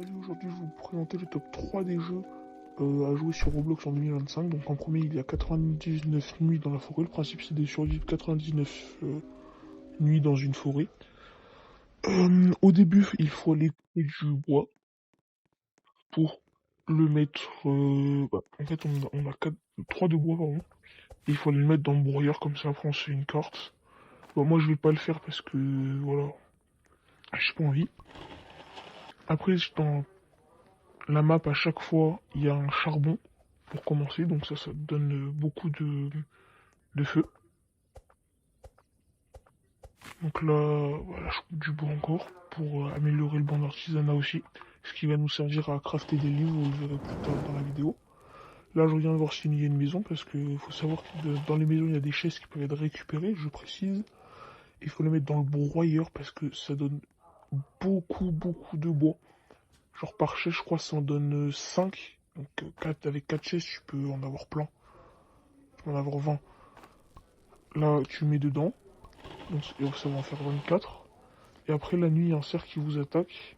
Salut, aujourd'hui je vais vous présenter le top 3 des jeux à jouer sur Roblox en 2025. Donc en premier il y a 99 nuits dans la forêt. Le principe c'est de survivre 99 nuits dans une forêt. Au début il faut aller couper du bois pour le mettre... en fait on a 3 de bois pardon. Et il faut aller le mettre dans le broyeur comme ça après on se fait une carte. Bon, moi je vais pas le faire parce que voilà, j'ai pas envie. Après dans la map à chaque fois il y a un charbon pour commencer, donc ça donne beaucoup de feu. Donc là, voilà, je coupe du bois encore pour améliorer le banc d'artisanat aussi, ce qui va nous servir à crafter des livres, vous le verrez plus tard dans la vidéo. Là, je reviens voir s'il y a une maison, parce qu'il faut savoir que dans les maisons, il y a des chaises qui peuvent être récupérées, je précise. Il faut les mettre dans le broyeur, parce que ça donne beaucoup de bois. Genre par chaise, je crois, ça en donne 5. Donc avec 4 chaises, tu peux en avoir plein. Tu peux en avoir 20. Là, tu mets dedans. Donc ça va en faire 24. Et après, la nuit, il y a un cerf qui vous attaque.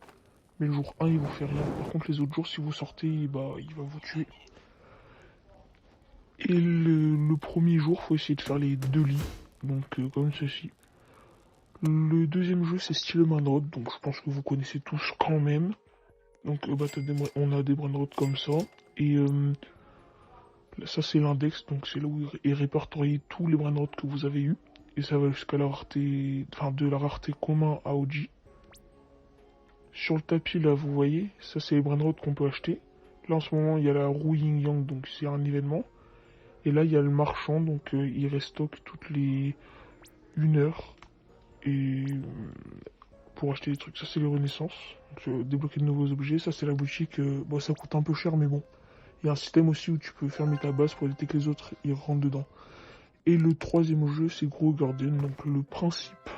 Mais le jour 1, il vous fait rien. Par contre, les autres jours, si vous sortez, bah, il va vous tuer. Et le premier jour, faut essayer de faire les 2 lits. Donc, comme ceci. Le deuxième jeu, c'est style Manroad. Donc, je pense que vous connaissez tous quand même. Donc, bah, on a des Manroad comme ça. Et ça, c'est l'index. Donc, c'est là où est répertorié tous les Manroad que vous avez eu. Et ça va jusqu'à la rareté. Enfin, de la rareté commun à OG. Sur le tapis, là, vous voyez, ça, c'est les Brainrod qu'on peut acheter. Là, en ce moment, il y a la roue Yin Yang, donc c'est un événement. Et là, il y a le marchand, donc il restock toutes les 1 heure. Et pour acheter des trucs, ça, c'est les renaissances. Donc, débloquer de nouveaux objets. Ça, c'est la boutique. Bon, ça coûte un peu cher, mais bon. Il y a un système aussi où tu peux fermer ta base pour éviter que les autres ils rentrent dedans. Et le troisième jeu, c'est Grow Garden. Donc, le principe,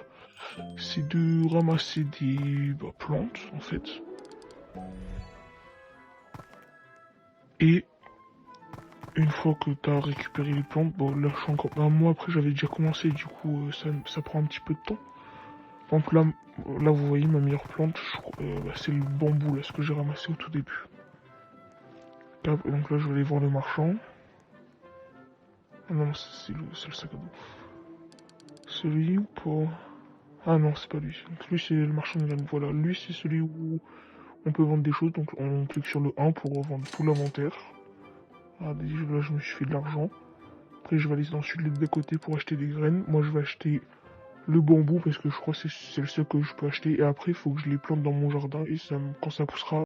c'est de ramasser des plantes, en fait. Et une fois que tu as récupéré les plantes, bon là je suis encore. Un mois après j'avais déjà commencé, du coup ça prend un petit peu de temps. Par exemple là vous voyez ma meilleure plante, c'est le bambou là, ce que j'ai ramassé au tout début. Donc là je vais aller voir le marchand. Ah non c'est le sac à dos. C'est lui ou pas? Ah non c'est pas lui. Donc lui c'est le marchand de graines. Voilà, lui c'est celui où on peut vendre des choses, donc on clique sur le 1 pour vendre tout l'inventaire. Ah, là je me suis fait de l'argent. Après je vais aller dans celui de côté pour acheter des graines. Moi je vais acheter le bambou parce que je crois que c'est le seul que je peux acheter. Et après il faut que je les plante dans mon jardin et quand ça poussera